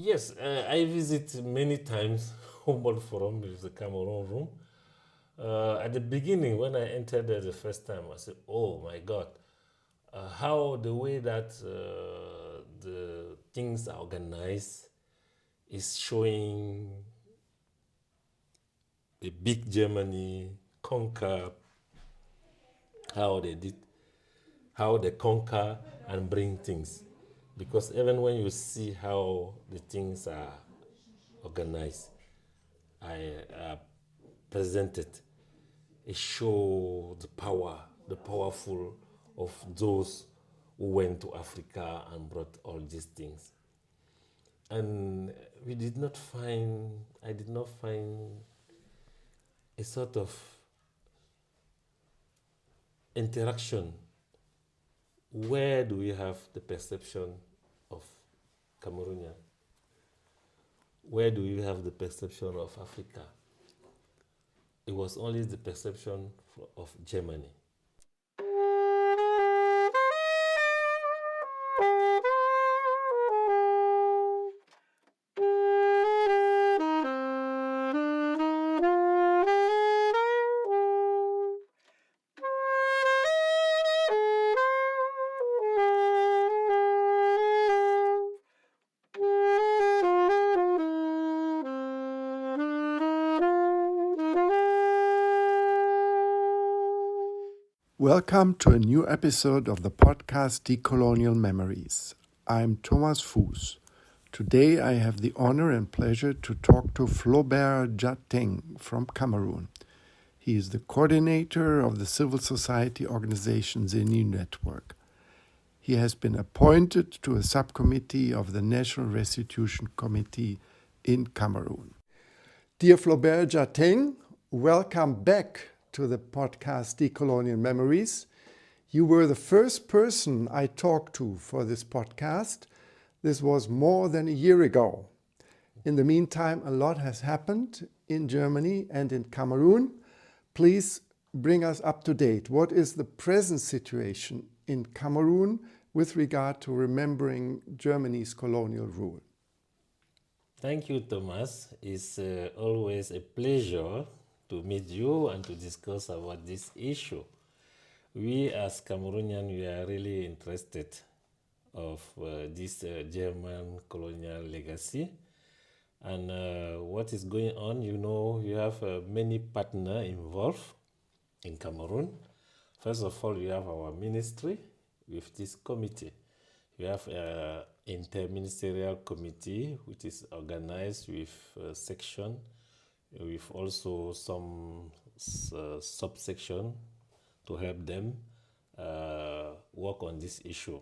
Yes, I visit many times Humboldt Forum with the Cameroon room. At the beginning, when I entered there the first time, I said, "Oh my God, how the way that the things are organized is showing the big Germany conquer how they did, how they conquer and bring things. Because even when you see how the things are organized, I presented, it show the power, the powerful of those who went to Africa and brought all these things. And we did not find, I did not find a sort of interaction. Where do we have the perception of Cameroonian? Where do we have the perception of Africa? It was only the perception of Germany. Welcome to a new episode of the podcast Decolonial Memories. I'm Thomas Fuß. Today I have the honor and pleasure to talk to Flaubert Djateng from Cameroon. He is the coordinator of the civil society organization Zeni Network. He has been appointed to a subcommittee of the National Restitution Committee in Cameroon. Dear Flaubert Djateng, welcome back to the podcast Decolonial Memories. You were the first person I talked to for this podcast. This was more than a year ago. In the meantime, a lot has happened in Germany and in Cameroon. Please bring us up to date. What is the present situation in Cameroon with regard to remembering Germany's colonial rule? Thank you, Thomas. It's always a pleasure to meet you and to discuss about this issue. We as Cameroonian, we are really interested of this German colonial legacy and what is going on. You know, you have many partners involved in Cameroon. First of all, we have our ministry with this committee. We have an interministerial committee which is organized with section, with also some subsection to help them work on this issue.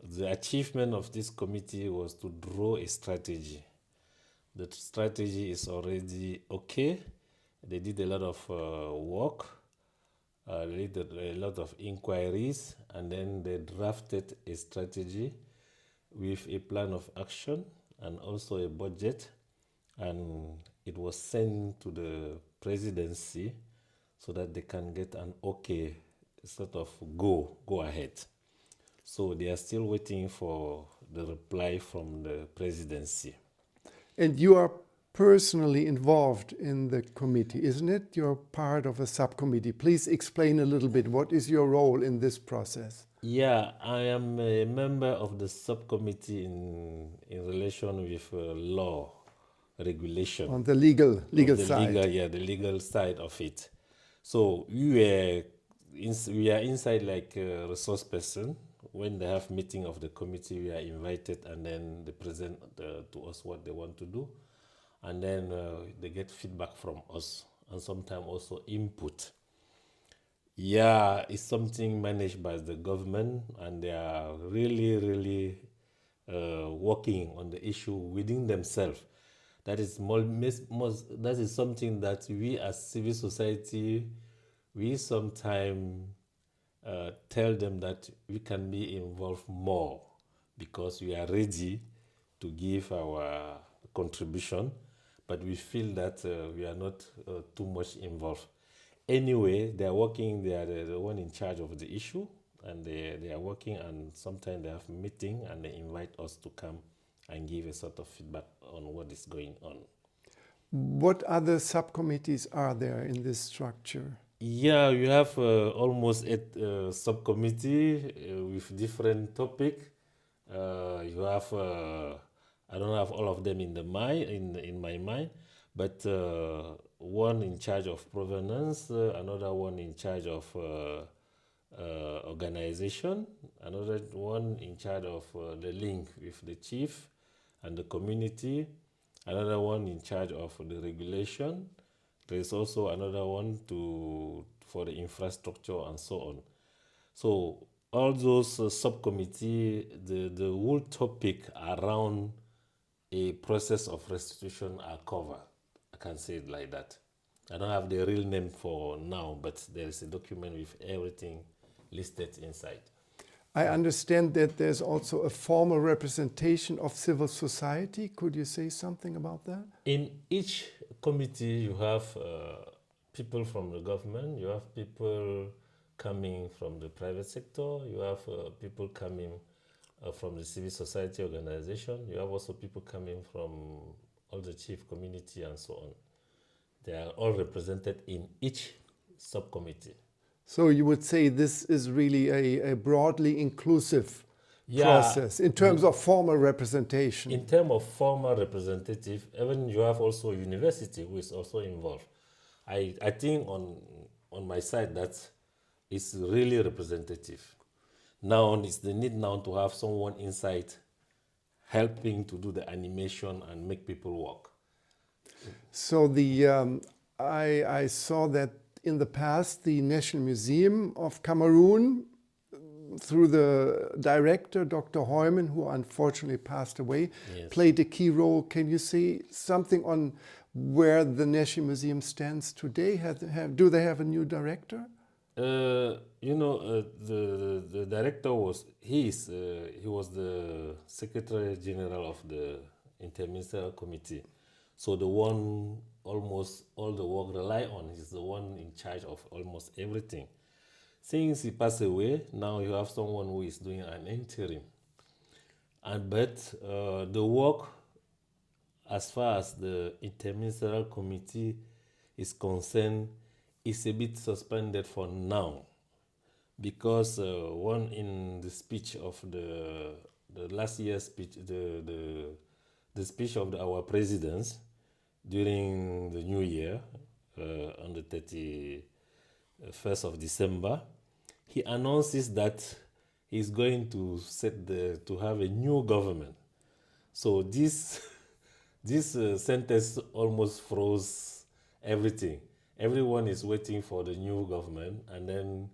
The achievement of this committee was to draw a strategy. The strategy is already okay. They did a lot of work, they did a lot of inquiries, and then they drafted a strategy with a plan of action and also a budget, and it was sent to the presidency so that they can get an okay sort of go ahead. So they are still waiting for the reply from the presidency. And you are personally involved in the committee, isn't it? You're part of a subcommittee. Please explain a little bit. What is your role in this process? Yeah, I am a member of the subcommittee in relation with law regulation. On the legal Of the side. the legal side of it. So we are inside like a resource person. When they have meeting of the committee, we are invited, and then they present to us what they want to do, and then they get feedback from us, and sometimes also input. Yeah, it's something managed by the government, and they are really working on the issue within themselves. That is that is something that we as civil society, we sometimes tell them that we can be involved more because we are ready to give our contribution, but we feel that we are not too much involved. Anyway, they are working, they are the one in charge of the issue, and they are working, and sometimes they have meeting and they invite us to come and give a sort of feedback on what is going on. What other subcommittees are there in this structure? Yeah, you have almost 8 subcommittee with different topic. You have I don't have all of them in the mind in my mind, but one in charge of provenance, another one in charge of organization, another one in charge of the link with the chief and the community, another one in charge of the regulation. There is also another one for the infrastructure and so on. So all those subcommittee, the whole topic around a process of restitution are covered. I can say it like that. I don't have the real name for now, but there is a document with everything listed inside. I understand that there's also a formal representation of civil society. Could you say something about that? In each committee, you have people from the government, you have people coming from the private sector, you have people coming from the civil society organization, you have also people coming from all the chief community and so on. They are all represented in each subcommittee. So you would say this is really a broadly inclusive process in terms of formal representation. In terms of formal representative, even you have also university who is also involved. I think on my side that it's really representative. Now it's the need now to have someone inside helping to do the animation and make people work. So I saw that in the past, the National Museum of Cameroon, through the director, Dr. Heumann, who unfortunately passed away, played a key role. Can you say something on where the National Museum stands today? Do they have a new director? The director was he was the Secretary General of the Interministerial Committee. So the one almost all the work rely on is the one in charge of almost everything. Since he passed away, now you have someone who is doing an interim. But the work, as far as the Interministerial Committee is concerned, is a bit suspended for now, because one in the speech of the last year's speech, the speech of our presidents during the new year on the 31st of December, he announces that he's going to to have a new government. So this sentence almost froze everything. Everyone is waiting for the new government, and then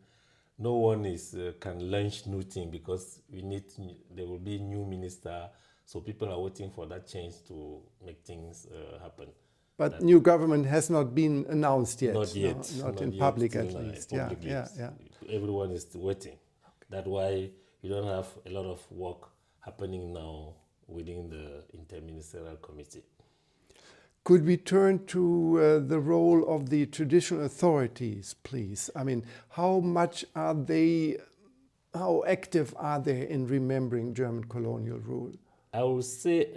no one can launch new thing because there will be new minister. So people are waiting for that change to make things happen. But new government has not been announced yet. Not yet. No, not in public at least. Yeah. Everyone is waiting. That's why you don't have a lot of work happening now within the Interministerial Committee. Could we turn to the role of the traditional authorities, please? I mean, how active are they in remembering German colonial rule? I would say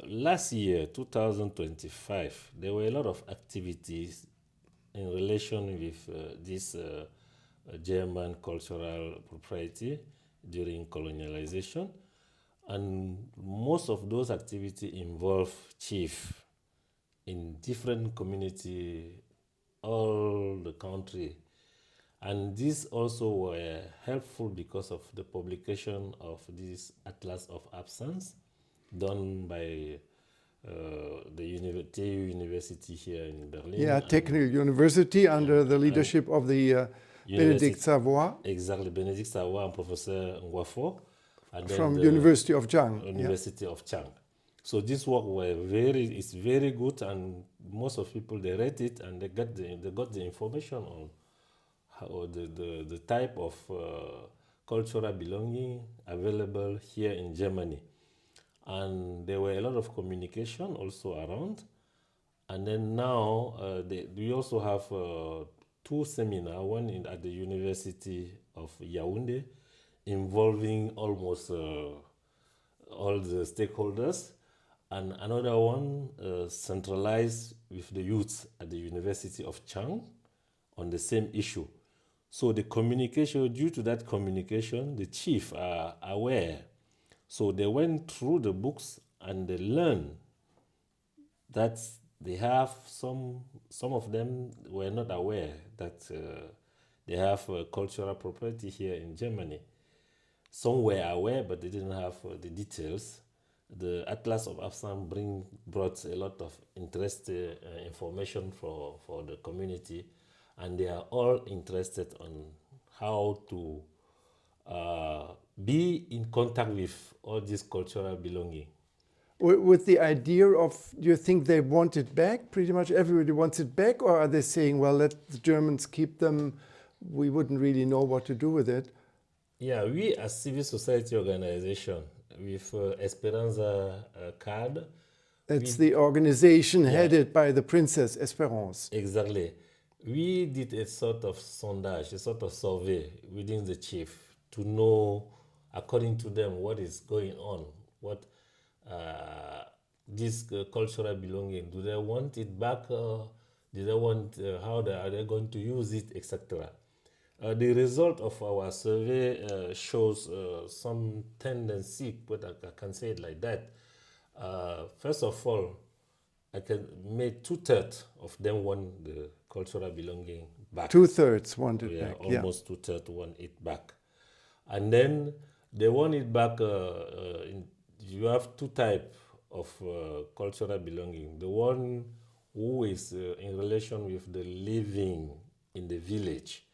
last year, 2025, there were a lot of activities in relation with this German cultural propriety during colonialization. And most of those activities involve chief in different community, all the country. And these also were helpful because of the publication of this Atlas of Absence done by the TU University here in Berlin. Yeah, Technical University under the leadership of the Benedict Savoy. Exactly, Benedict Savoy and Professor Ngwafo. From University of Djateng. University of Djateng. So this work is very good, and most of people they read it and they got the information on how the type of cultural belonging available here in Germany. And there were a lot of communication also around. And then now we also have 2 seminars, one at the University of Yaoundé, involving almost all the stakeholders. and another one centralized with the youth at the University of Chang on the same issue. So the communication, due to that communication, the chief are aware. So they went through the books and they learned that they have some of them were not aware that they have cultural property here in Germany. Some were aware, but they didn't have the details. The Atlas of Afsan brought a lot of interesting information for the community, and they are all interested on how to be in contact with all this cultural belonging. With the idea of, do you think they want it back? Pretty much everybody wants it back, or are they saying, well, let the Germans keep them, we wouldn't really know what to do with it? Yeah, we as civil society organization with Esperanza card. That's the organization headed by the Princess Esperance. Exactly. We did a sort of sondage, a sort of survey within the chief to know, according to them, what is going on, what this cultural belonging, do they want it back? Do they want, how are they going to use it, etc. The result of our survey shows some tendency, but I can say it like that. First of all, I can make 2/3 of them want the cultural belonging back. 2/3 want it back. Almost 2/3 want it back. And then they want it back. You have two types of cultural belonging. The one who is in relation with the living in the village.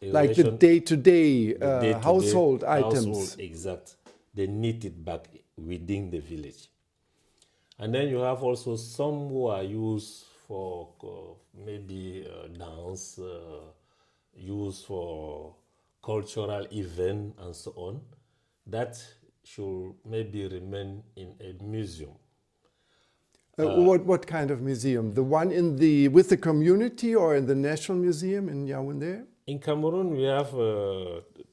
Like the day-to-day household items. Exact. They need it back within the village. And then you have also some who are used for maybe dance, used for cultural event and so on. That should maybe remain in a museum. What kind of museum? The one with the community or in the National Museum in Yaoundé? In Cameroon, we have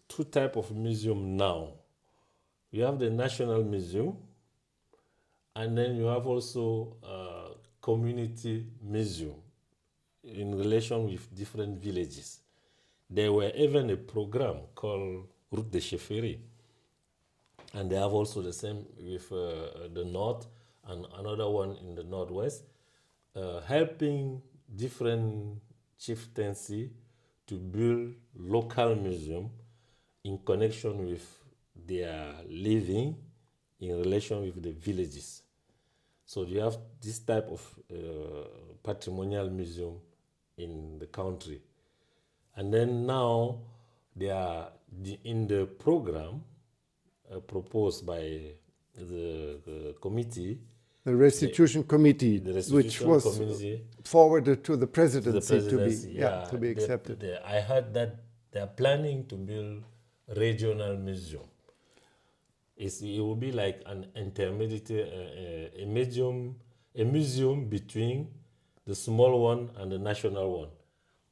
two types of museum now. We have the National Museum, and then you have also community museum in relation with different villages. There were even a program called Route de Chefferie, and they have also the same with the north and another one in the northwest, helping different chieftaincy to build local museum in connection with their living in relation with the villages. So you have this type of patrimonial museum in the country. And then now they are in the program proposed by the committee. The Restitution Committee, which was forwarded to the presidency, to be accepted. I heard that they are planning to build a regional museum. It will be like an intermediate, a museum between the small one and the national one,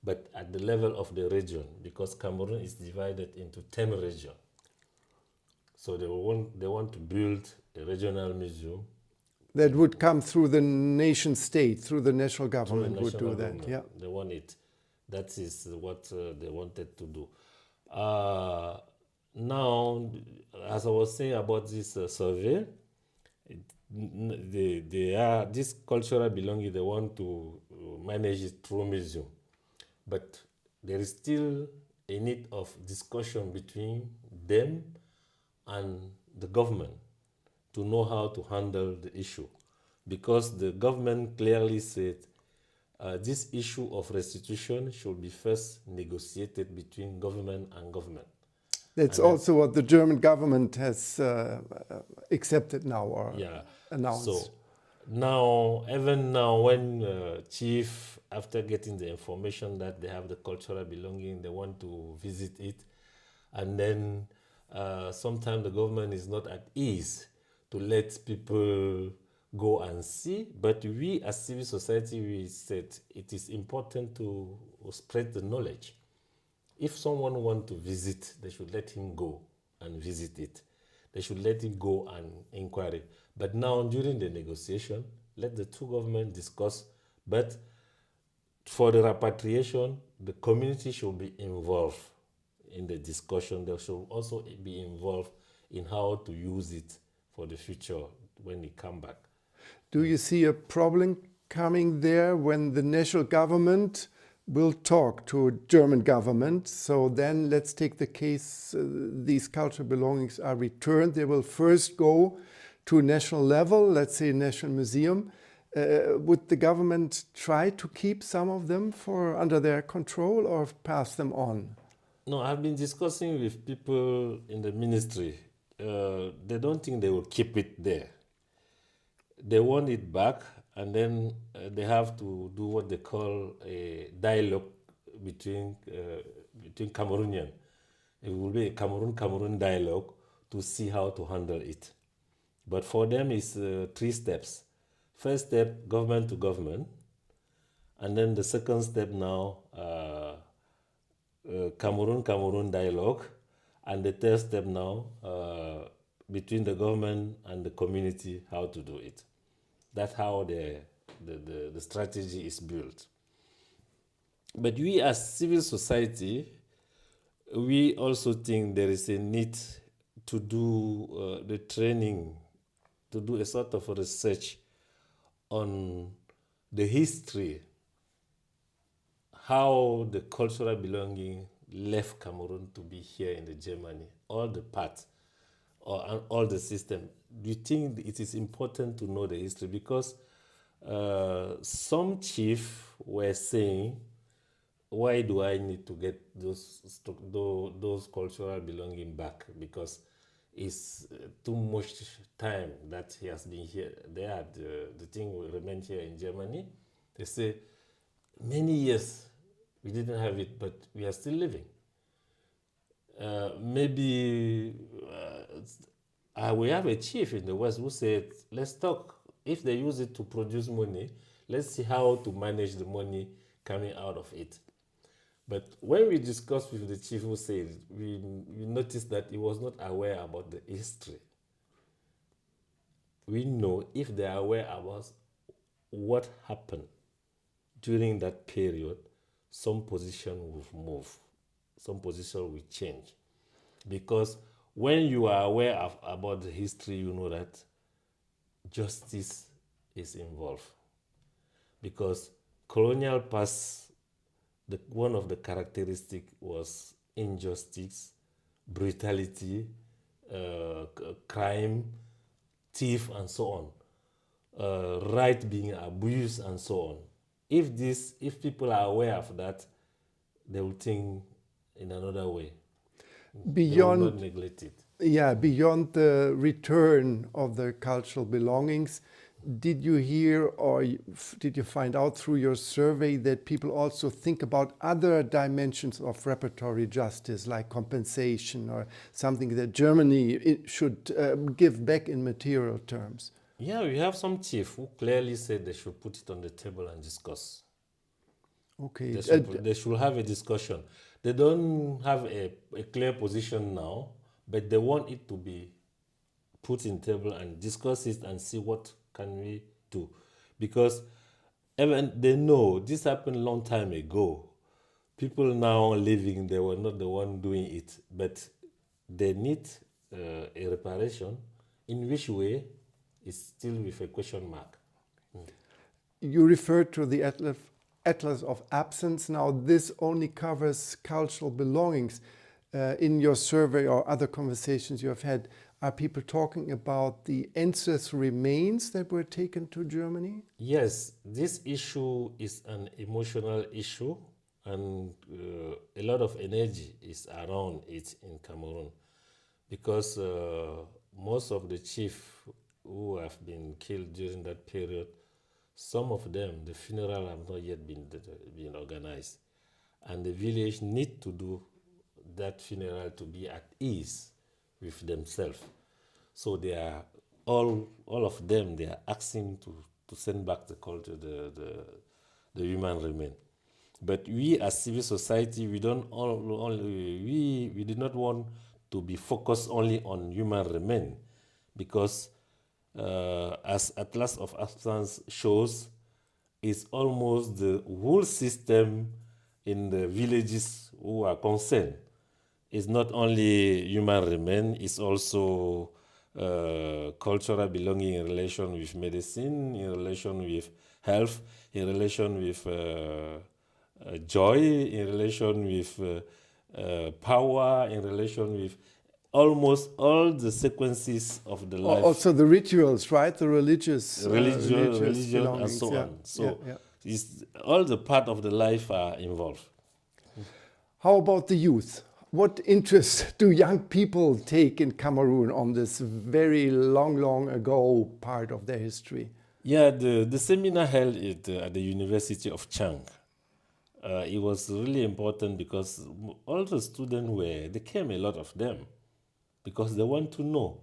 but at the level of the region, because Cameroon is divided into 10 regions. So they want to build a regional museum. That would come through the nation state, through the national government would do that. Yeah, they want it. That is what they wanted to do. Now, as I was saying about this survey, this cultural belonging, they want to manage it through museum. But there is still a need of discussion between them and the government to know how to handle the issue. Because the government clearly said this issue of restitution should be first negotiated between government and government. That's also what the German government has accepted now or announced. So now, even now, when chief, after getting the information that they have the cultural belonging, they want to visit it, and then sometimes the government is not at ease to let people go and see. But we, as civil society, we said it is important to spread the knowledge. If someone wants to visit, they should let him go and visit it. They should let him go and inquiry. But now, during the negotiation, let the two governments discuss. But for the repatriation, the community should be involved in the discussion. They should also be involved in how to use it for the future when they come back. Do you see a problem coming there when the national government will talk to German government? So then let's take the case, these cultural belongings are returned. They will first go to national level, let's say National Museum. Would the government try to keep some of them for under their control or pass them on? No, I've been discussing with people in the ministry. They don't think they will keep it there. They want it back, and then they have to do what they call a dialogue between Cameroonian. It will be a Cameroon dialogue to see how to handle it. But for them, it's 3 steps. First step, government to government, and then the second step now, Cameroon dialogue, and the third step now, between the government and the community, how to do it. That's how the strategy is built. But we as civil society, we also think there is a need to do the training, to do a sort of research on the history, how the cultural belonging left Cameroon to be here in the Germany, all the parts, and all the system. Do you think it is important to know the history? Because some chiefs were saying, why do I need to get those cultural belonging back? Because it's too much time that he has been here. The thing will remain here in Germany. They say, many years we didn't have it, but we are still living. Maybe we have a chief in the West who said, let's talk. If they use it to produce money, let's see how to manage the money coming out of it. But when we discussed with the chief who said, we noticed that he was not aware about the history. We know if they are aware about what happened during that period, some position will move, some position will change. Because when you are aware about the history, you know that justice is involved. Because colonial past, one of the characteristics was injustice, brutality, crime, thief, and so on, right being abused, and so on. If people are aware of that, they will think in another way. They will not neglect it. Yeah, beyond the return of the cultural belongings, did you hear or did you find out through your survey that people also think about other dimensions of repertory justice, like compensation or something that Germany should give back in material terms? Yeah, we have some chief who clearly said they should put it on the table and discuss. Okay. They should have a discussion. They don't have a clear position now, but they want it to be put in table and discuss it and see what can we do. Because even they know this happened a long time ago. People now living, they were not the one doing it, but they need a reparation. In which way is still with a question mark. You referred to the Atlas of Absence. Now, this only covers cultural belongings. In your survey or other conversations you have had, are people talking about the ancestral remains that were taken to Germany? Yes, this issue is an emotional issue, and a lot of energy is around it in Cameroon, because most of the chiefs who have been killed during that period, some of them, the funeral have not yet been organized, and the village need to do that funeral to be at ease with themselves. So they are all of them, they are asking to send back the culture, the human remain. But we as civil society, we don't we did not want to be focused only on human remain, because as Atlas of Absence shows, is almost the whole system in the villages who are concerned. It's not only human remain, it's also cultural belonging in relation with medicine, in relation with health, in relation with joy, in relation with power, in relation with almost all the sequences of the life, Also the rituals, right? The religious religion, and belongings. so Yeah, on. yeah, So yeah. it's all the part of the life are involved. How about the youth? What interest do young people take in Cameroon on this very long ago part of their history? Yeah, the seminar held at the University of Chang. It was really important because all the students they came, a lot of them, because they want to know.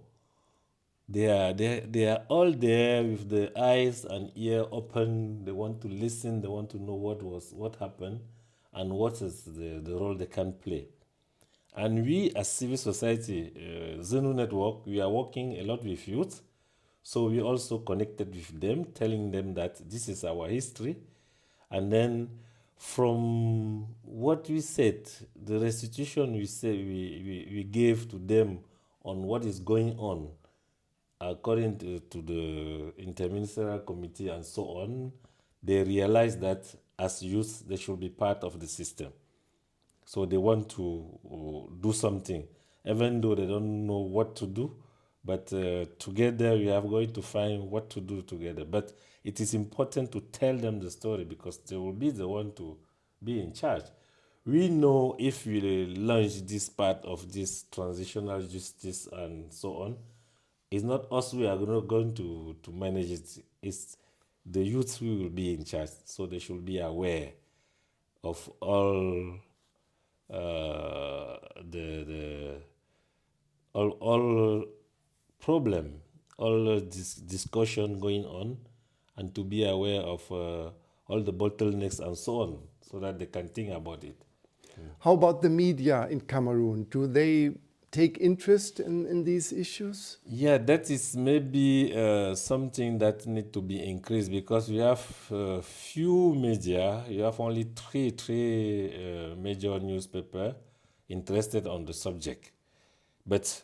They are all there with the eyes and ear open. They want to listen. They want to know what happened, and what is the role they can play. And we as civil society, Zenu Network, we are working a lot with youth. So we also connected with them, telling them that this is our history. And then from what we said, the restitution we gave to them on what is going on, according to the interministerial committee and so on, they realized that as youth, they should be part of the system. So they want to do something, even though they don't know what to do. But together we are going to find what to do together. But it is important to tell them the story because they will be the one to be in charge. We know if we launch this part of this transitional justice and so on, it's not us we are going to manage it. It's the youth who will be in charge. So they should be aware of all the all problem, all this discussion going on, and to be aware of all the bottlenecks and so on, so that they can think about it. How about the media in Cameroon? Do they take interest in these issues? Yeah, that is maybe something that need to be increased because we have few media. You have only three major newspaper interested on the subject, but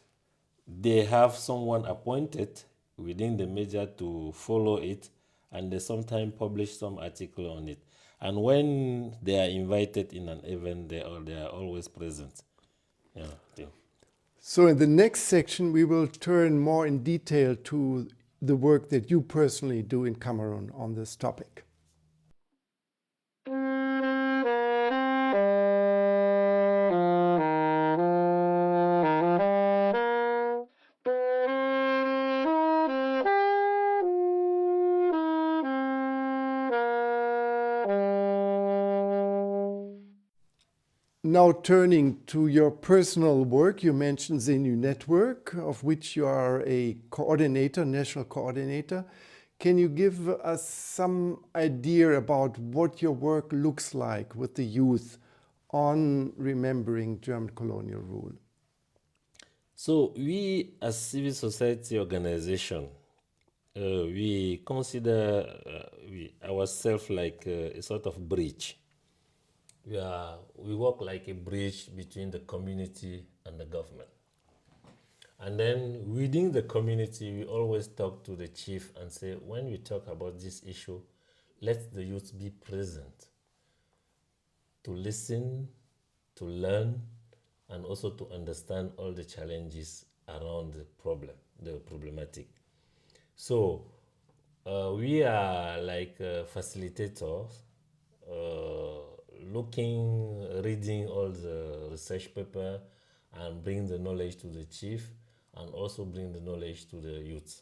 they have someone appointed within the media to follow it, and they sometimes publish some article on it. And when they are invited in an event, they are always present. Yeah, I think. So in the next section, we will turn more in detail to the work that you personally do in Cameroon on this topic. Now turning to your personal work, you mentioned the new network, of which you are a coordinator, national coordinator. Can you give us some idea about what your work looks like with the youth on remembering German colonial rule? So we as civil society organization, we consider ourselves like a sort of bridge. We work like a bridge between the community and the government. And then within the community, we always talk to the chief and say, when we talk about this issue, let the youth be present to listen, to learn, and also to understand all the challenges around the problematic. So we are like facilitators, reading all the research paper and bring the knowledge to the chief and also bring the knowledge to the youth.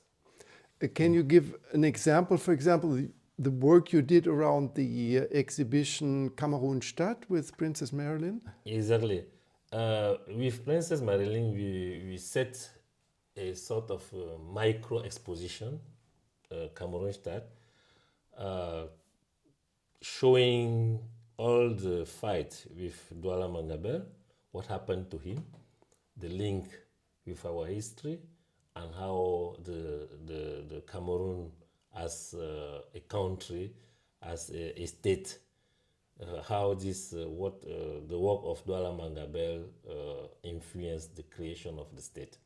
Can you give an example? For example, the work you did around the exhibition Cameroon Stadt with Princess Marilyn? Exactly. With Princess Marilyn, we set a sort of micro exposition, Cameroon Stadt, showing all the fight with Douala Mangabel, what happened to him, the link with our history, and how the Cameroon as a country, as a state, how this what the work of Douala Mangabel influenced the creation of the state.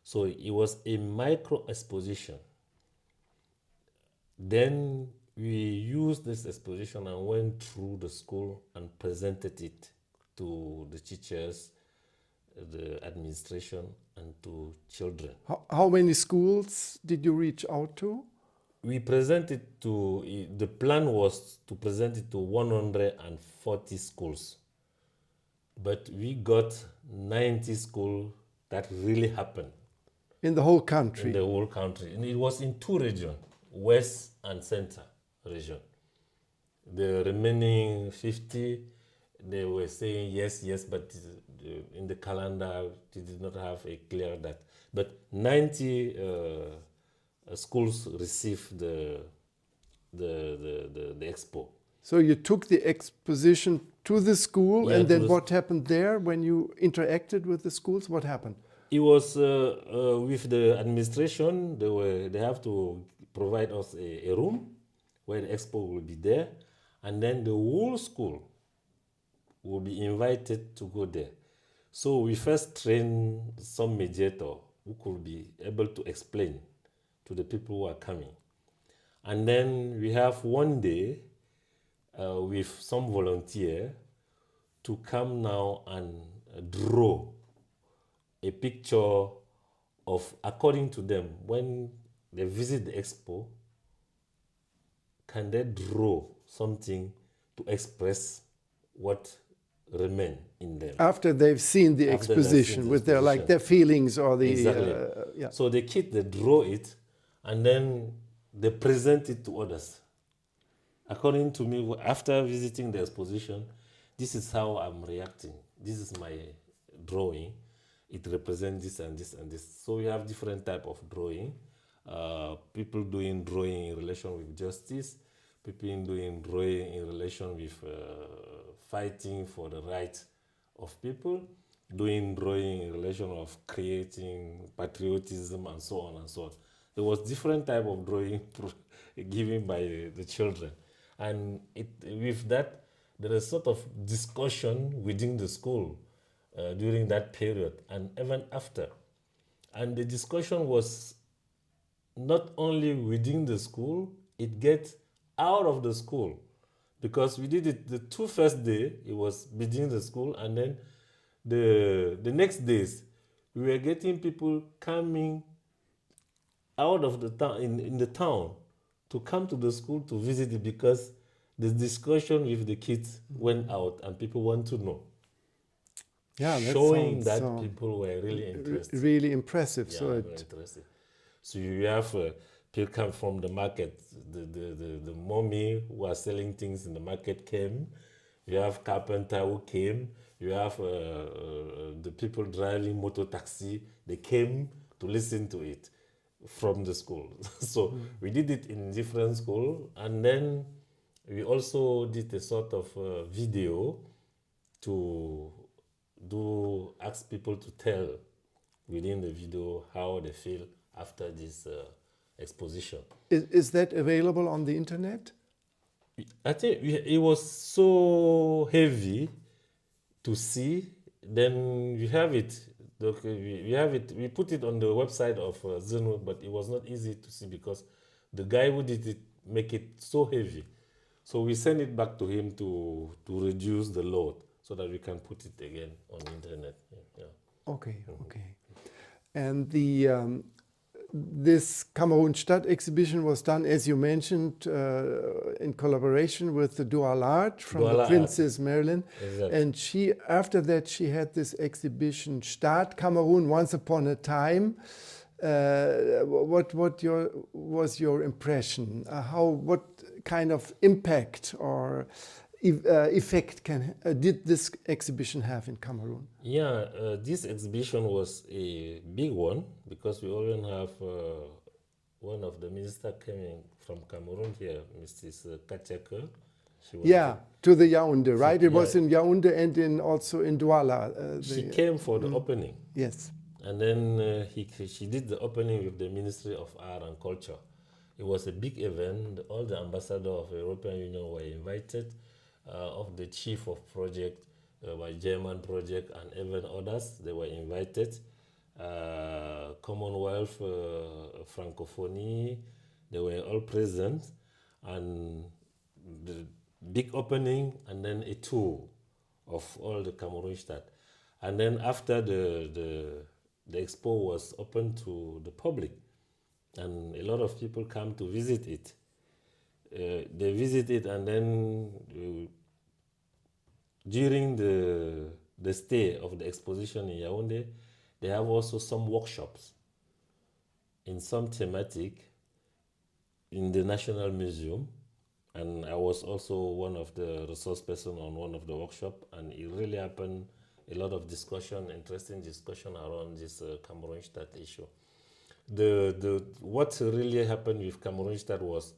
So it was a micro exposition. Then we used this exposition and went through the school and presented it to the teachers, the administration, and to children. How many schools did you reach out to? We presented to, the plan was to present it to 140 schools. But we got 90 schools that really happened. In the whole country? In the whole country. And it was in two regions, West and Center region. The remaining 50, they were saying yes, yes, but in the calendar, they did not have a clear that. But 90 schools received the expo. So you took the exposition to the school, Yeah, and then what happened there when you interacted with the schools? What happened? It was with the administration. They have to provide us a room where the expo will be there, and then the whole school will be invited to go there. So we first trained some mediator who could be able to explain to the people who are coming. And then we have one day with some volunteer to come now and draw a picture of, according to them, when they visit the expo, can they draw something to express what remain in them after they've seen the After they've exposition, seen the with their exposition. their feelings or the Exactly. yeah. So the kids, they draw it and then they present it to others. According to me, after visiting the exposition, this is how I'm reacting. This is my drawing. It represents this and this and this. So we have different type of drawing. People doing drawing in relation with justice. People doing drawing in relation with fighting for the rights of people. Doing drawing in relation of creating patriotism and so on and so on. There was different type of drawing given by the children. And with that, there is sort of discussion within the school during that period and even after. And the discussion was not only within the school, it gets out of the school. Because we did it the two first day, it was within the school, and then the next days, we were getting people coming out of the town, in the town, to come to the school to visit it, because the discussion with the kids went out and people want to know. Yeah, that Showing sounds that people were really interested. really impressive. Yeah, So very it, interesting. So you have people come from the market. The mommy who are selling things in the market came. You have carpenter who came. You have the people driving motor taxi. They came to listen to it from the school. So we did it in different schools, and then we also did a sort of video to ask people to tell within the video how they feel after this exposition. is that available on the internet? I think it was so heavy to see. Then we have it. We have it. We put it on the website of Zeno, but it was not easy to see because the guy who did it make it so heavy. So we send it back to him to reduce the load so that we can put it again on the internet. Yeah. Okay, okay. And the this Cameroon Stadt exhibition was done, as you mentioned, in collaboration with the Douala Art from Douala the Art. Princess Marilyn. Exactly. And she, after that, she had this exhibition, Stadt Cameroon, Once Upon a Time. What was your impression? What kind of impact or effect did this exhibition have in Cameroon? Yeah, this exhibition was a big one because we already have one of the ministers coming from Cameroon here, Mrs. Kacheka. Yeah, to the Yaoundé, right? It was yeah. in Yaoundé and also in Douala. She came for the opening. Yes. And then she did the opening with the Ministry of Art and Culture. It was a big event. All the ambassadors of the European Union were invited, of the chief of project, by German project, and even others. They were invited. Commonwealth, Francophonie, they were all present, and the big opening, and then a tour of all the Cameroon state. And then after the expo was open to the public, and a lot of people come to visit it. They visit it, and then during the stay of the exposition in Yaoundé, they have also some workshops in some thematic in the National Museum. And I was also one of the resource person on one of the workshop, and it really happened a lot of discussion, interesting discussion around this Cameroon state issue. What really happened with Cameroon state was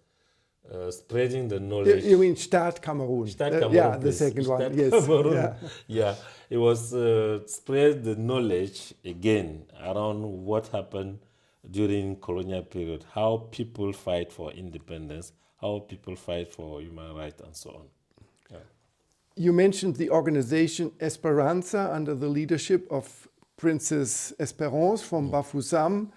spreading the knowledge. You mean Staat Cameroon? Staat Cameroon, yeah, the please. second one. Staat Yes. Cameroon. Yeah. Yeah, it was spread the knowledge again around what happened during colonial period, how people fight for independence, how people fight for human rights, and so on. Yeah. You mentioned the organization Esperanza under the leadership of Princess Espérance from Bafoussam.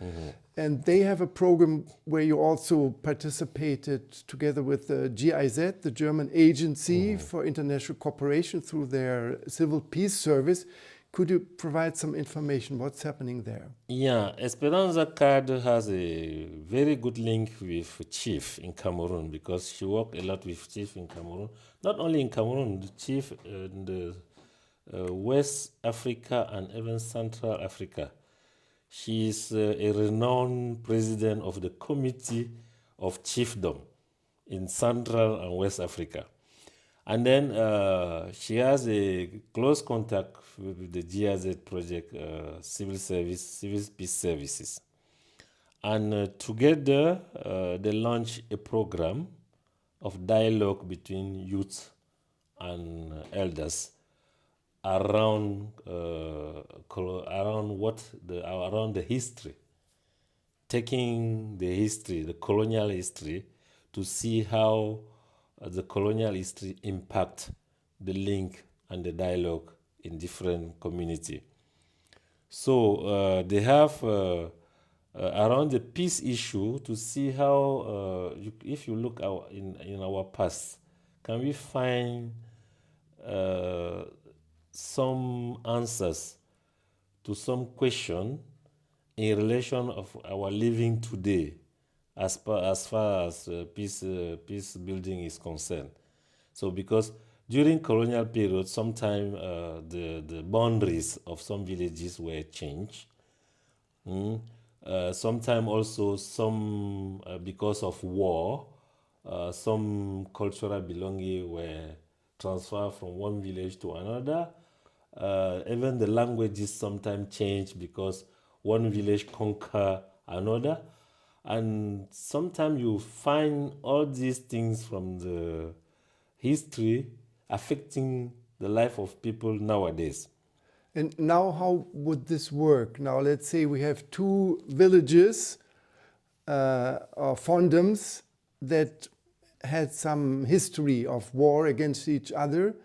And they have a program where you also participated together with the GIZ, the German Agency for International Cooperation, through their Civil Peace Service. Could you provide some information? What's happening there? Yeah, Esperanza Card has a very good link with Chief in Cameroon, because she worked a lot with Chief in Cameroon. Not only in Cameroon, the Chief in the West Africa and even Central Africa. She is a renowned president of the Committee of Chiefdom in Central and West Africa. And then she has a close contact with the GIZ project, Civil Peace Services. And together, they launched a program of dialogue between youth and elders around the history, taking the history, the colonial history, to see how the colonial history impact the link and the dialogue in different community. So they have around the peace issue to see how, if you look in our past, can we find some answers to some question in relation of our living today, as far as peace building is concerned. So because during colonial period, sometimes the boundaries of some villages were changed. Sometimes also because of war, some cultural belonging were transferred from one village to another. Even the languages sometimes change because one village conquer another. And sometimes you find all these things from the history affecting the life of people nowadays. And now how would this work? Now let's say we have two villages or fondoms that had some history of war against each other.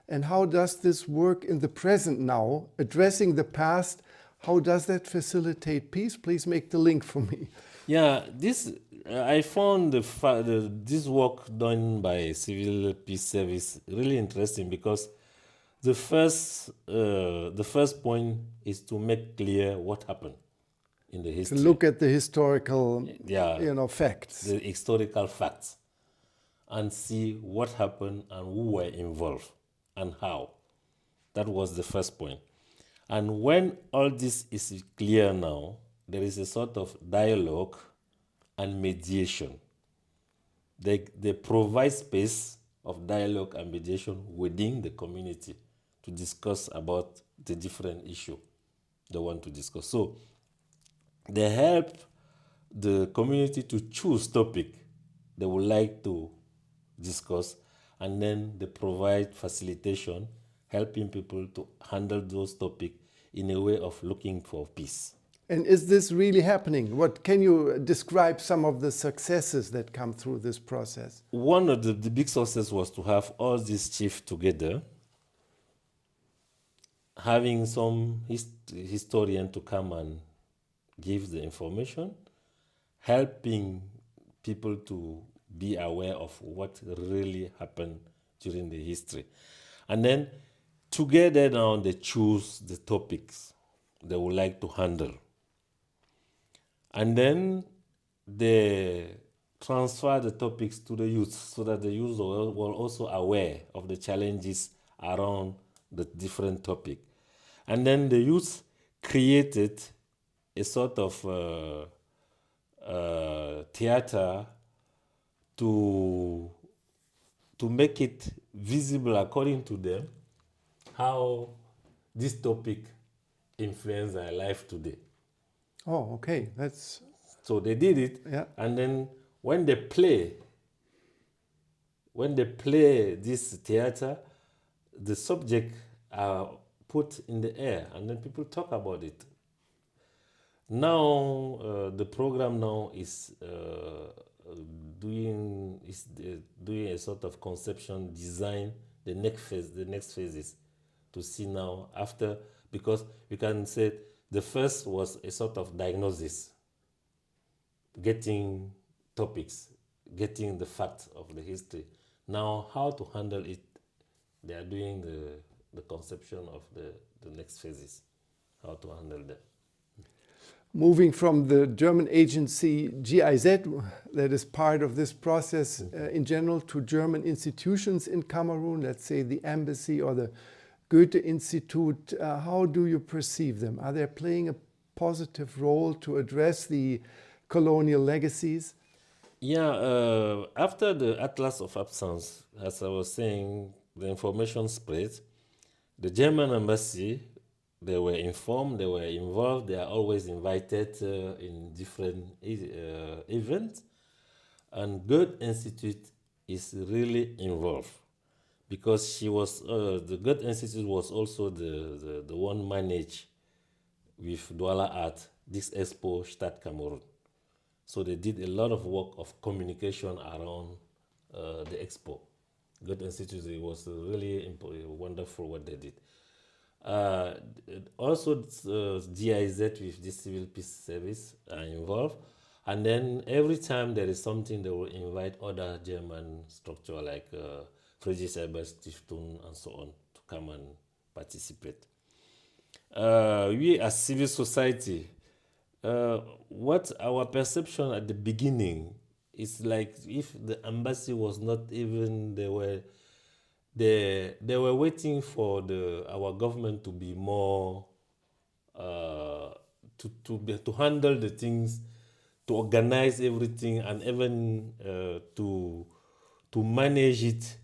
And how does this work in the present now, addressing the past? How does that facilitate peace? Please make the link for me. Yeah, I found this work done by Civil Peace Service really interesting, because the first point is to make clear what happened in the history. To look at the historical, facts. The historical facts, and see what happened and who were involved and how. That was the first point. And when all this is clear now, there is a sort of dialogue and mediation. They provide space of dialogue and mediation within the community to discuss about the different issue they want to discuss. So they help the community to choose topic they would like to discuss, and then they provide facilitation, helping people to handle those topics in a way of looking for peace. And is this really happening? What can you describe some of the successes that come through this process? One of the big success was to have all these chiefs together, having some historian to come and give the information, helping people to be aware of what really happened during the history. And then together now they choose the topics they would like to handle. And then they transfer the topics to the youth so that the youth were also aware of the challenges around the different topic. And then the youth created a sort of theater to make it visible according to them how this topic influences our life today. Oh, okay. That's So they did it, yeah. and then when they play this theater, the subject are put in the air, and then people talk about it. Now the program now is doing a sort of conception design the next phases to see now after, because we can say the first was a sort of diagnosis, getting topics, getting the facts of the history. Now how to handle it, they are doing the conception of the next phases, how to handle them. Moving from the German agency GIZ, that is part of this process in general, to German institutions in Cameroon, let's say the embassy or the Goethe Institute, how do you perceive them? Are they playing a positive role to address the colonial legacies? Yeah, after the Atlas of Absence, as I was saying, the information spread. The German embassy, they were informed, they were involved, they are always invited in different events. And Goethe Institute is really involved because the Goethe Institute was also the one managed with Douala Art, this expo Stade Cameroon. So they did a lot of work of communication around the expo. Goethe Institute, it was really wonderful what they did. Also, GIZ with the Civil Peace Service are involved. And then every time there is something, they will invite other German structure like Friedrich Ebert Stiftung and so on to come and participate. We as civil society, what our perception at the beginning is like if the embassy was not even, they were waiting for our government to be more to handle the things, to organize everything, and even to manage it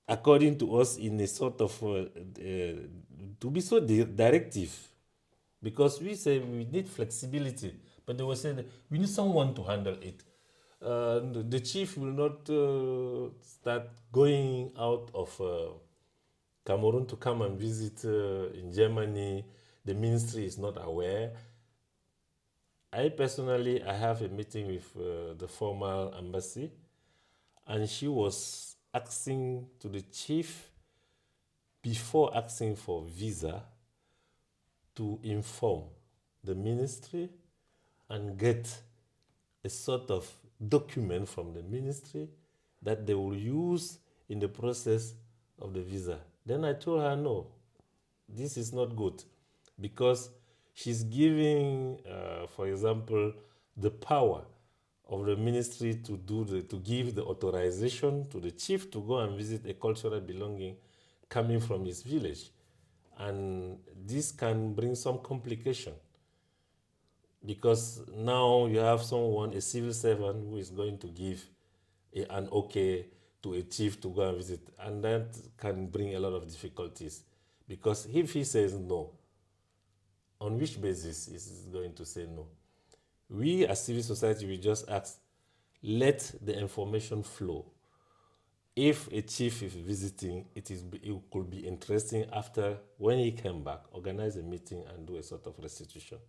according to us in a sort of to be so directive, because we say we need flexibility, but they will say that we need someone to handle it. The chief will not start going out of Cameroon to come and visit in Germany. The ministry is not aware. I personally, I have a meeting with the former embassy, and she was asking to the chief, before asking for visa, to inform the ministry and get a sort of document from the ministry that they will use in the process of the visa. Then I told her, no, this is not good, because she's giving, for example, the power of the ministry to give the authorization to the chief to go and visit a cultural belonging coming from his village. And this can bring some complication, because now you have someone, a civil servant, who is going to give an okay to a chief to go and visit, and that can bring a lot of difficulties, because if he says no, on which basis is he going to say no? We as civil society, we just ask, let the information flow. If a chief is visiting, it could be interesting after, when he came back, organize a meeting and do a sort of restitution.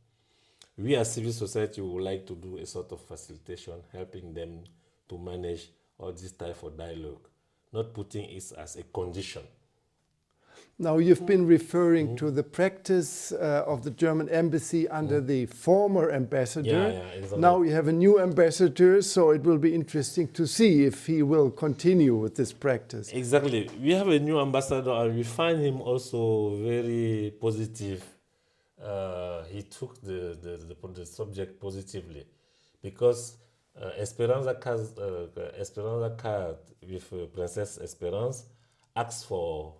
we as civil society would like to do a sort of facilitation, helping them to manage all this type of dialogue, not putting it as a condition. Now, you've been referring to the practice of the German embassy under the former ambassador. Exactly. Now you have a new ambassador, so it will be interesting to see if he will continue with this practice. Exactly. We have a new ambassador and we find him also very positive. He took the subject positively because Esperanza card with Princess Esperance asked for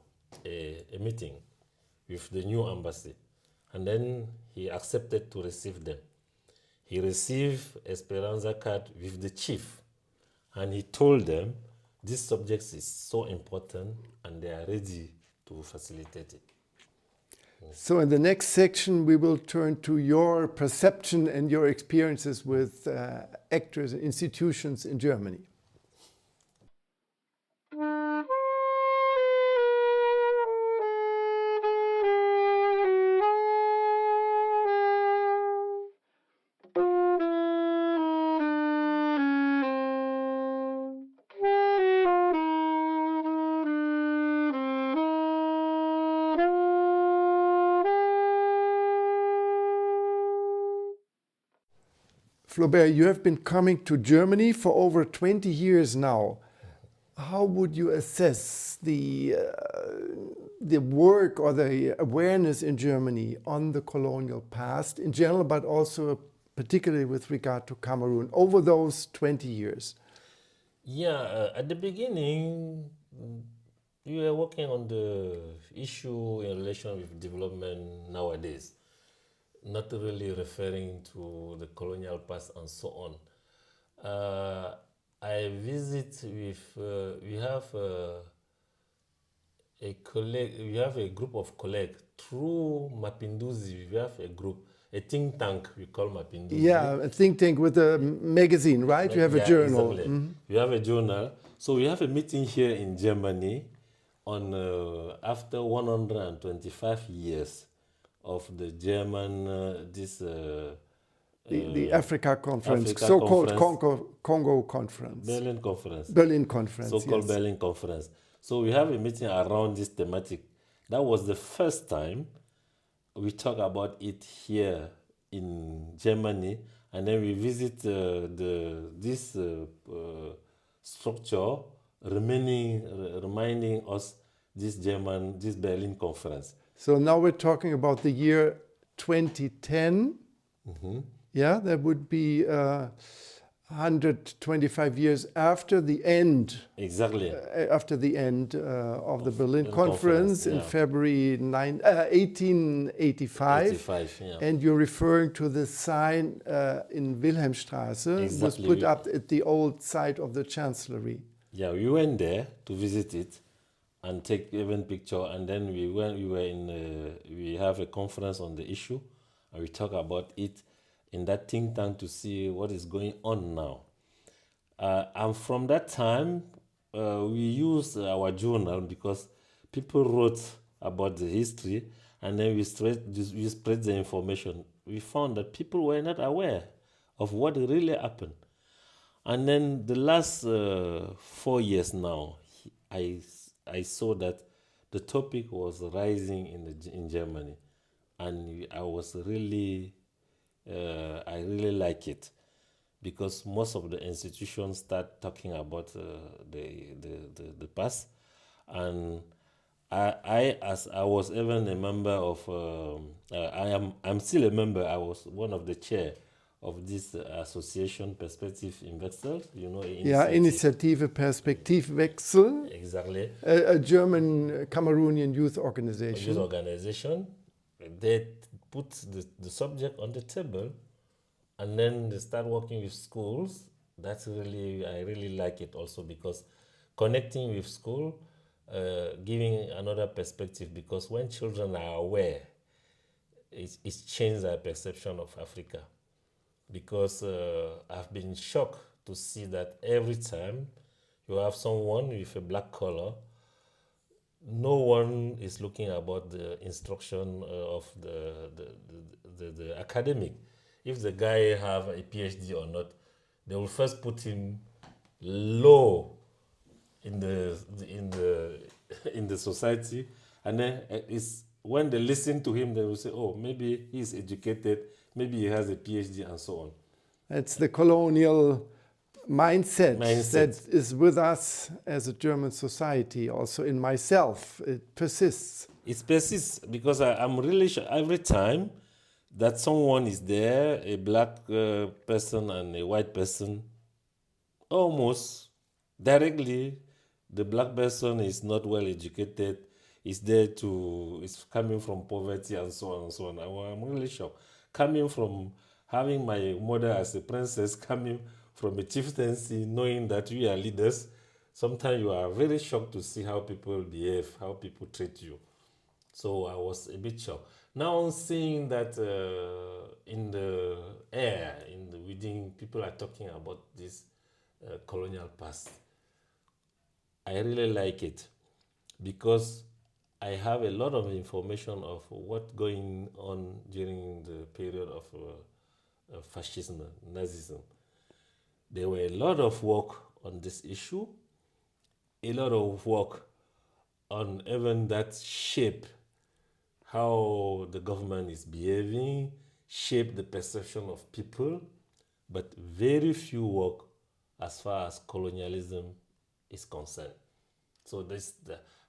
a meeting with the new embassy, and then he accepted to receive them. He received Esperanza card with the chief, and he told them this subject is so important and they are ready to facilitate it. So in the next section, we will turn to your perception and your experiences with actors and institutions in Germany. Flaubert, you have been coming to Germany for over 20 years now. How would you assess the work or the awareness in Germany on the colonial past in general, but also particularly with regard to Cameroon over those 20 years? At the beginning, we were working on the issue in relation with development nowadays, not really referring to the colonial past and so on. I visit with, we have a group of colleagues through Mapinduzi. We have a group, a think tank we call Mapinduzi. Yeah, a think tank with a magazine, right? You have a journal. Exactly. We have a journal. So we have a meeting here in Germany on after 125 years of the German The Africa Conference, Africa so-called Conference. Congo Conference. Berlin Conference. Berlin Conference, So-called yes. Berlin Conference. So we have a meeting around this thematic. That was the first time we talk about it here in Germany, and then we visit this structure, reminding us this Berlin Conference. So now we're talking about the year 2010. Yeah, that would be 125 years after the end. Exactly. After the end of the Berlin Conference, in yeah. February 1885. 85, yeah. And you're referring to the sign in Wilhelmstraße. It was Exactly. put up at the old site of the Chancellery. Yeah, we went there to visit it and take even picture, and then we have a conference on the issue, and we talk about it in that think tank to see what is going on now. And from that time, we used our journal because people wrote about the history, and then we spread the information. We found that people were not aware of what really happened. And then the last 4 years now, I saw that the topic was rising in Germany, and I really like it because most of the institutions start talking about the past, and I was even a member of I'm still a member. I was one of the chair of this association, Perspective Investors, Yeah, Initiative Perspektivwechsel. Exactly. A German Cameroonian youth organization. Youth organization. They put the subject on the table, and then they start working with schools. I really like it also because connecting with school, giving another perspective, because when children are aware, it's changed their perception of Africa. Because I've been shocked to see that every time you have someone with a black collar, no one is looking about the instruction of the academic. if the guy have a PhD or not, they will first put him low in the in the society, and then it's when they listen to him, they will say, "Oh, maybe he's educated, maybe he has a PhD, and so on." It's the colonial mindset that Mindset. is with us as a German society, also in myself. It persists. It persists because I'm really sure every time that someone is there, a black person and a white person, almost directly, the black person is not well educated, is coming from poverty and so on and so on. I'm really shocked. Coming from having my mother as a princess, coming from a chieftaincy, knowing that we are leaders, sometimes you are very shocked to see how people behave, how people treat you. So I was a bit shocked. Now seeing that in the air, within, people are talking about this colonial past, I really like it because I have a lot of information of what going on during the period of fascism, Nazism. There were a lot of work on this issue, a lot of work on even that shape how the government is behaving, shape the perception of people, but very few work as far as colonialism is concerned. So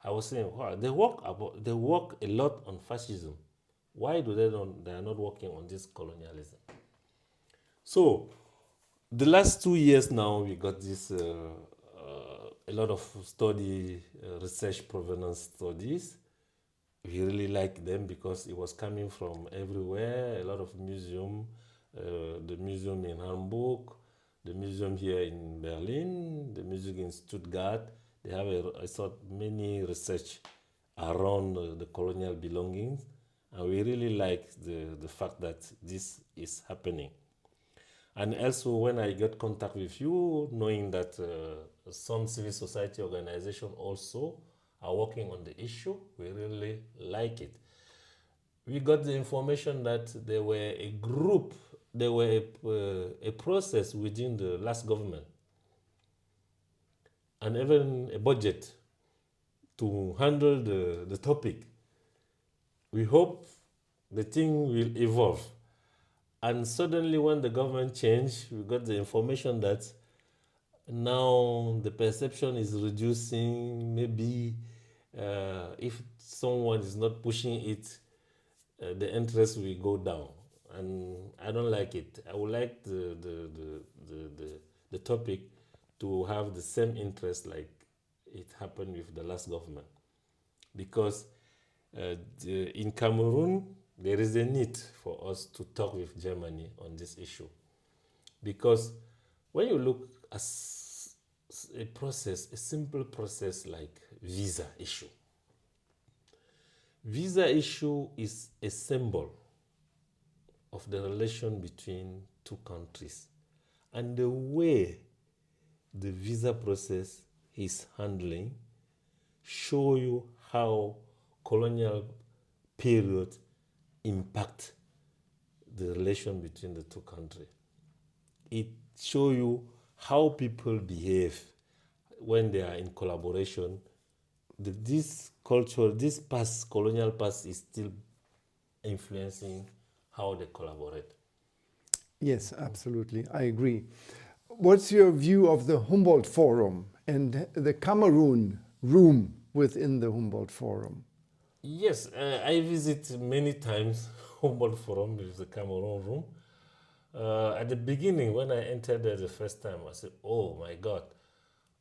I was saying, wow, they work a lot on fascism. Why do they are not working on this colonialism? So the last 2 years now, we got this a lot of research provenance studies. We really like them because it was coming from everywhere. A lot of the museum in Hamburg, the museum here in Berlin, the museum in Stuttgart. They have I saw many research around the colonial belongings, and we really like the fact that this is happening. And also, when I got contact with you, knowing that some civil society organization also are working on the issue, we really like it. We got the information that there were a process within the last government, and even a budget to handle the topic. We hope the thing will evolve. And suddenly, when the government changed, we got the information that now the perception is reducing. Maybe if someone is not pushing it, the interest will go down. And I don't like it. I would like the topic to have the same interest like it happened with the last government. Because in Cameroon, there is a need for us to talk with Germany on this issue. Because when you look at a simple process like visa issue is a symbol of the relation between two countries. And the way the visa process is handling show you how colonial period impact the relation between the two countries. It show you how people behave when they are in collaboration. This culture, this colonial past is still influencing how they collaborate. Yes, absolutely. I agree. What's your view of the Humboldt Forum and the Cameroon room within the Humboldt Forum? Yes, I visit many times Humboldt Forum with the Cameroon room. At the beginning, when I entered there the first time, I said, "Oh my God,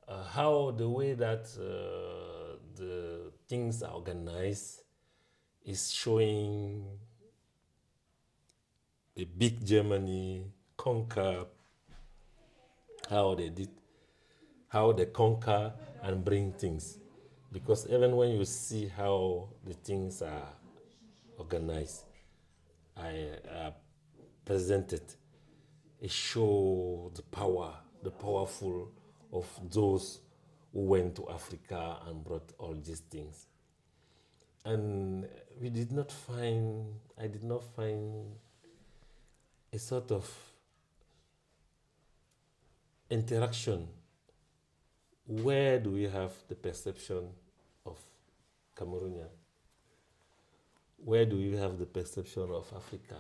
how the way that the things are organized is showing a big Germany conquer how they conquer and bring things." Because even when you see how the things are organized, I presented, it show the powerful of those who went to Africa and brought all these things. And I did not find a sort of interaction. Where do we have the perception of Cameroonian? Where do we have the perception of Africa?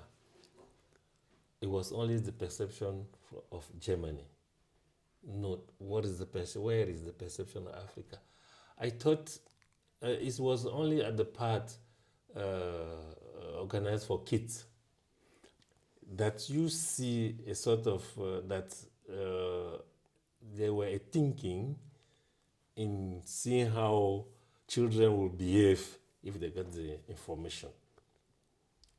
It was only the perception of Germany. Not what is the where is the perception of Africa? I thought it was only at the part organized for kids that you see a sort of that they were thinking in seeing how children will behave if they get the information.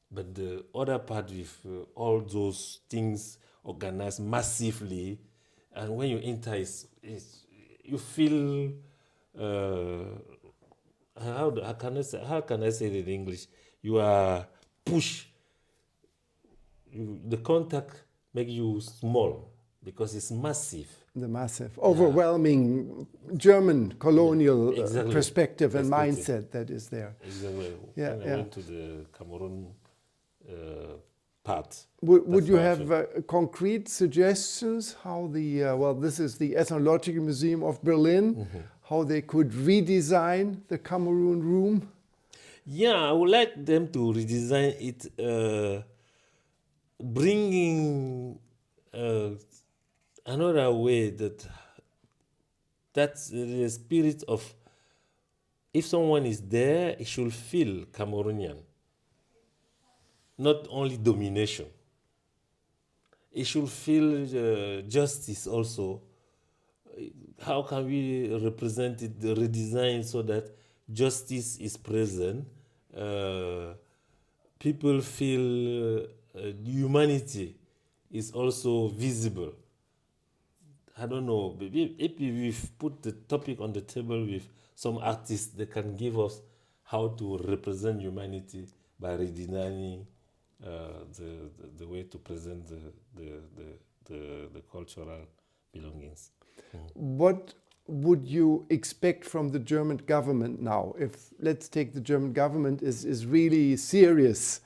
But the other part with all those things organized massively, and when you enter, you feel how can I say it in English? You are pushed. The contact make you small because it's massive. The massive, overwhelming German colonial Exactly. perspective and Perspective. mindset that is there. Exactly. Yeah, When I went to the Cameroon part. Would you have concrete suggestions how this is the Ethnological Museum of Berlin, how they could redesign the Cameroon room? Yeah, I would like them to redesign it, bringing another way that's the spirit of, if someone is there, he should feel Cameroonian. Not only domination. He should feel justice also. How can we represent it, redesign so that justice is present? People feel humanity is also visible. I don't know, if we've put the topic on the table with some artists, they can give us how to represent humanity by redesigning the way to present the cultural belongings. What would you expect from the German government now? If, let's take the German government is really serious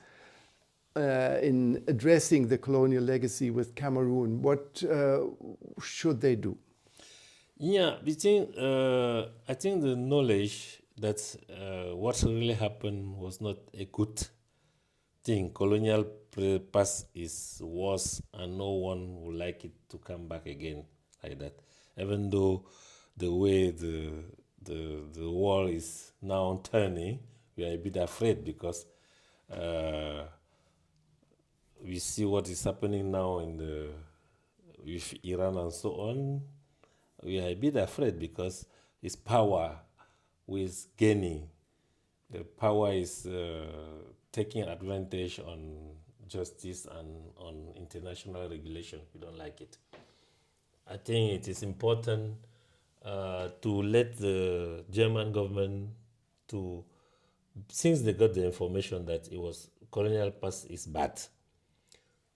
in addressing the colonial legacy with Cameroon, what should they do? Yeah, I think the knowledge that what really happened was not a good thing. Colonial past is worse, and no one would like it to come back again like that. Even though the way the world is now turning, we are a bit afraid because we see what is happening now with Iran and so on. We are a bit afraid because it's power who is gaining. The power is taking advantage on justice and on international regulation. We don't like it. I think it is important to let the German government since they got the information that it was colonial past is bad.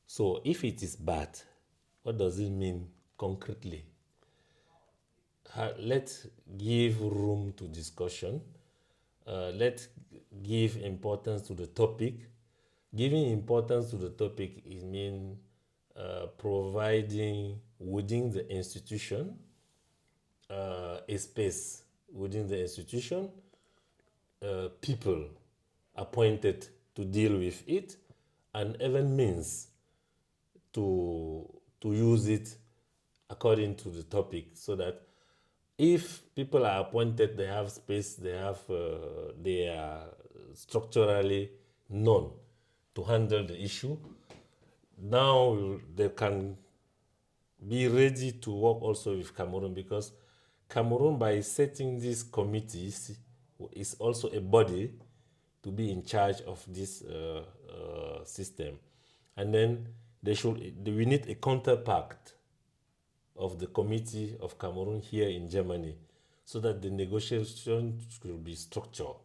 So if it is bad, what does it mean concretely? Let's give room to discussion. Let's give importance to the topic. Giving importance to the topic is mean providing within the institution a space within the institution, people appointed to deal with it, and even means to use it according to the topic, so that if people are appointed, they have space, they are structurally known to handle the issue. Now they can be ready to work also with Cameroon, because Cameroon, by setting these committees, is also a body to be in charge of this system. And then we need a counterpart of the Committee of Cameroon here in Germany, so that the negotiation should be structured,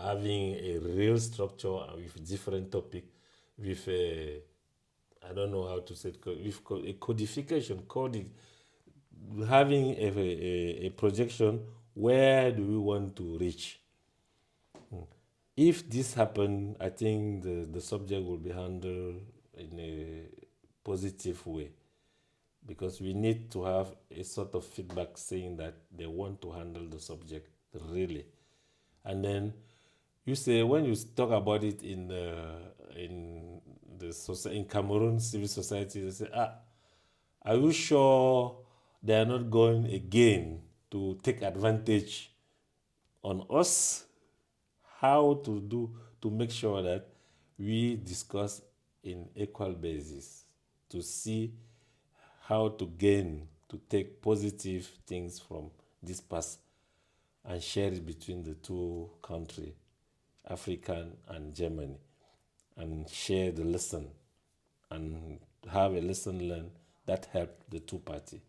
having a real structure with different topics, with I don't know how to say it, with a codification, having a projection, where do we want to reach. If this happens, I think the subject will be handled in a positive way, because we need to have a sort of feedback saying that they want to handle the subject really. And then you say, when you talk about it in Cameroon civil society, they say, are you sure they are not going again to take advantage on us? How to make sure that we discuss in equal basis, to see how to gain, to take positive things from this past and share it between the two countries, African and Germany, and share the lesson and have a lesson learned that help the two parties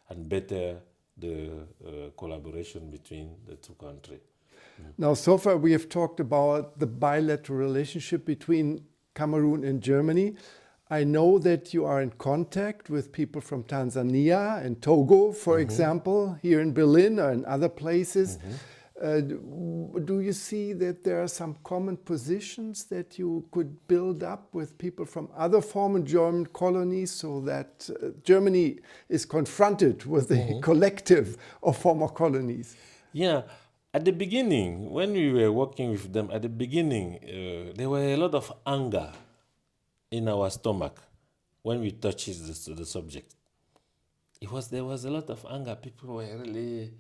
and better the collaboration between the two countries. Now, so far we have talked about the bilateral relationship between Cameroon and Germany. I know that you are in contact with people from Tanzania and Togo, for example, here in Berlin or in other places. Do you see that there are some common positions that you could build up with people from other former German colonies, so that Germany is confronted with the collective of former colonies? Yeah, at the beginning, when we were working with them, at the beginning, there were a lot of anger in our stomach when we touched the subject. There was a lot of anger. People were really,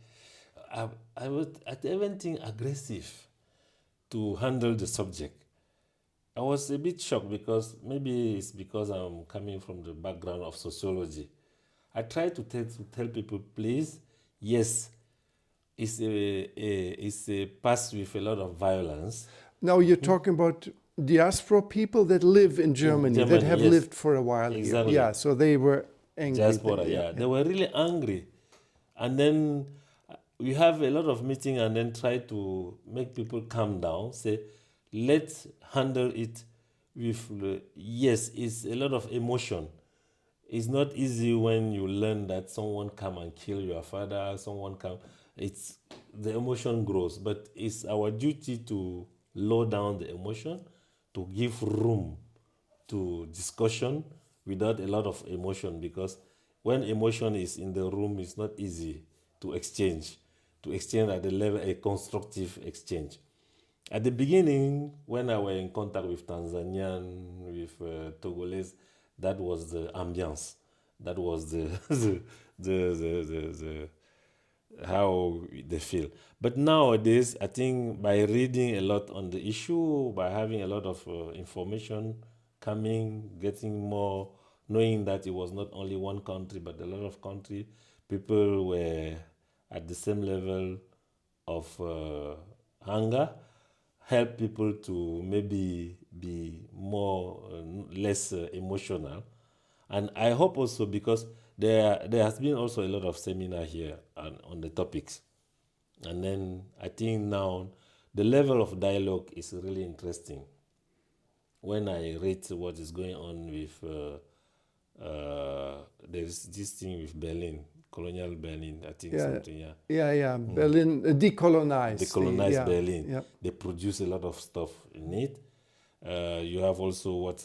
I was at everything aggressive to handle the subject. I was a bit shocked, because maybe it's because I'm coming from the background of sociology. I try to tell people, please, yes, it's a past with a lot of violence. Now you're talking about diaspora people that live in Germany, that have yes. lived for a while Exactly. here. Yeah, so they were angry. Diaspora, they were really angry. And then we have a lot of meeting and then try to make people calm down, say, let's handle it with, yes, it's a lot of emotion. It's not easy when you learn that someone come and kill your father, the emotion grows, but it's our duty to low down the emotion, to give room to discussion without a lot of emotion, because when emotion is in the room, it's not easy to exchange at the level, a constructive exchange. At the beginning, when I were in contact with Tanzanian, with Togolese, that was the ambience. That was the how they feel. But nowadays, I think by reading a lot on the issue, by having a lot of information coming, getting more, knowing that it was not only one country, but a lot of countries, people were at the same level of hunger, help people to maybe be less emotional. And I hope also, because there has been also a lot of seminar here on the topics. And then I think now the level of dialogue is really interesting. When I read what is going on with, there's this thing with Berlin, colonial Berlin, I think something, Berlin, decolonized. Decolonized Berlin. They produce a lot of stuff in it. You have also what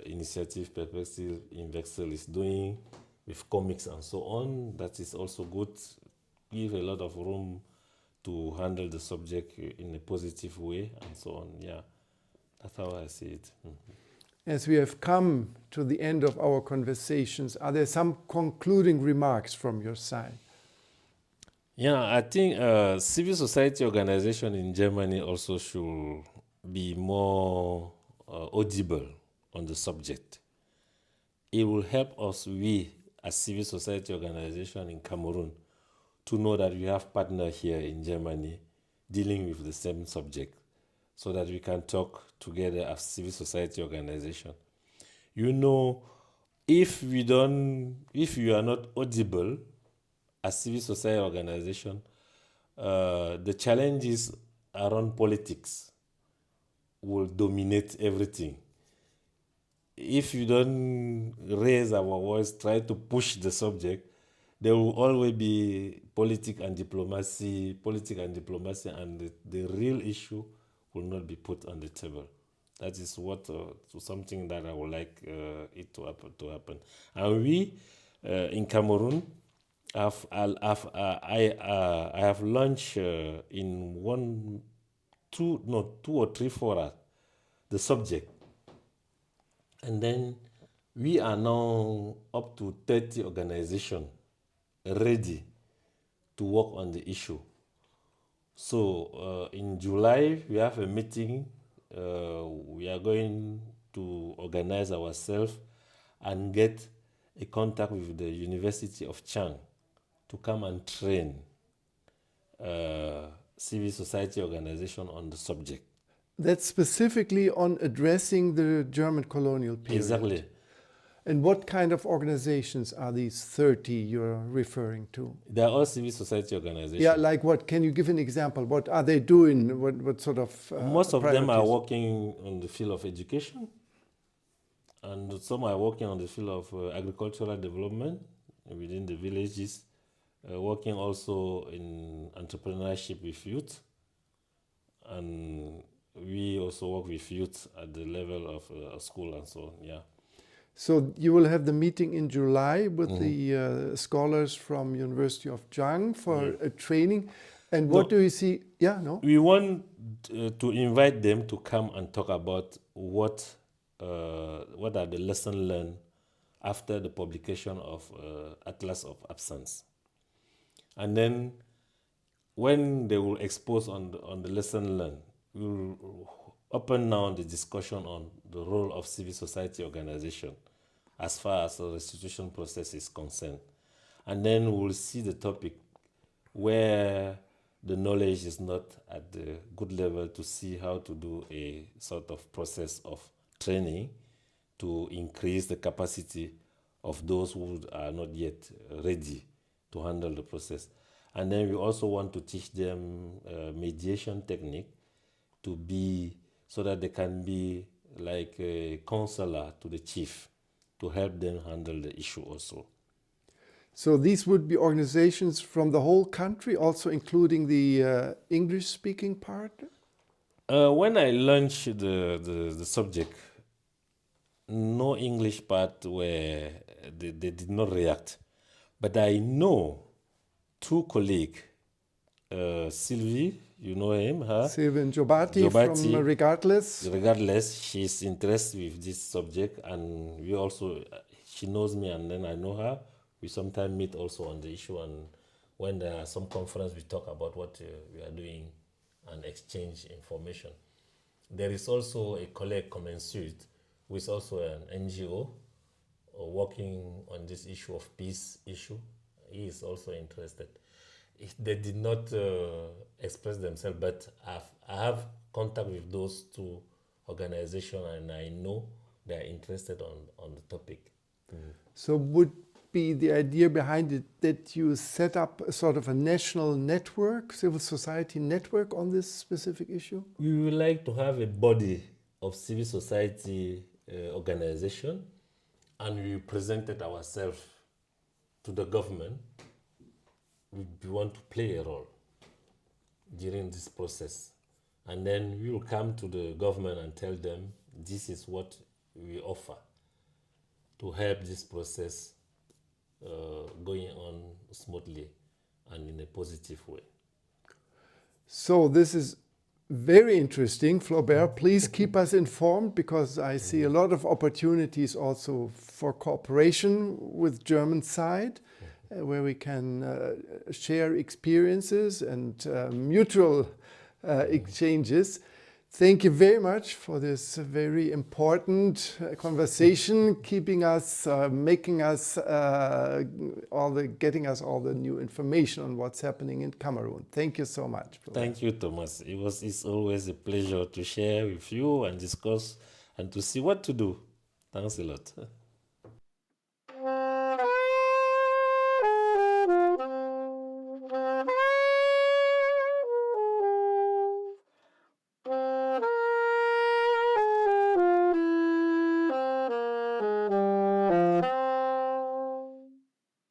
initiative Perspective in Vexel is doing with comics and so on. That is also good. Give a lot of room to handle the subject in a positive way and so on. Yeah, that's how I see it. As we have come to the end of our conversations, are there some concluding remarks from your side? Yeah, I think civil society organization in Germany also should be more audible on the subject. It will help us, we as civil society organization in Cameroon, to know that we have partners here in Germany dealing with the same subject, so that we can talk together as civil society organization. You know, if you are not audible as civil society organization, the challenges around politics will dominate everything. If you don't raise our voice, try to push the subject, there will always be politics and diplomacy, and the real issue will not be put on the table. That is what something that I would like it to happen. And we in Cameroon, I have launched in two or three fora the subject, and then we are now up to 30 organizations ready to work on the issue. So in July, we have a meeting. We are going to organize ourselves and get a contact with the University of Chang to come and train civil society organization on the subject. That's specifically on addressing the German colonial period. Exactly. And what kind of organizations are these 30 you're referring to? They are all civil society organizations. Yeah, like what? Can you give an example? What are they doing? What sort of Most of them are priorities? working on the field of education, and some are working on the field of agricultural development within the villages, working also in entrepreneurship with youth, and we also work with youth at the level of school and so on. Yeah. So you will have the meeting in July with the scholars from University of Zhang for a training. And what do you see? Yeah, no? We want to invite them to come and talk about what are the lessons learned after the publication of Atlas of Absence. And then when they will expose on the lesson learned, we will open now the discussion on the role of civil society organization as far as the restitution process is concerned. And then we'll see the topic where the knowledge is not at the good level to see how to do a sort of process of training to increase the capacity of those who are not yet ready to handle the process. And then we also want to teach them mediation technique to be, so that they can be like a counselor to the chief to help them handle the issue also. So these would be organizations from the whole country, also including the English-speaking part? When I launched the subject, no English part where they did not react. But I know two colleagues, Sylvie, you know him, huh? Sylvie Jobati from Regardless. Regardless, she's interested with this subject, and we also, she knows me and then I know her. We sometimes meet also on the issue, and when there are some conference, we talk about what we are doing and exchange information. There is also a colleague, Commensuit, who is also an NGO working on this issue of peace issue. He is also interested. They did not express themselves, but I have contact with those two organizations, and I know they are interested on the topic. So would be the idea behind it that you set up a sort of a national network, civil society network on this specific issue? We would like to have a body of civil society organization, and we presented ourselves to the government. We want to play a role during this process, and then we will come to the government and tell them this is what we offer to help this process going on smoothly and in a positive way. So this is very interesting, Flaubert. Please keep us informed, because I see a lot of opportunities also for cooperation with German side, where we can share experiences and mutual exchanges. Thank you very much for this very important conversation, keeping us, making us, getting us all the new information on what's happening in Cameroon. Thank you so much. Thank you, Thomas. It's always a pleasure to share with you and discuss and to see what to do. Thanks a lot.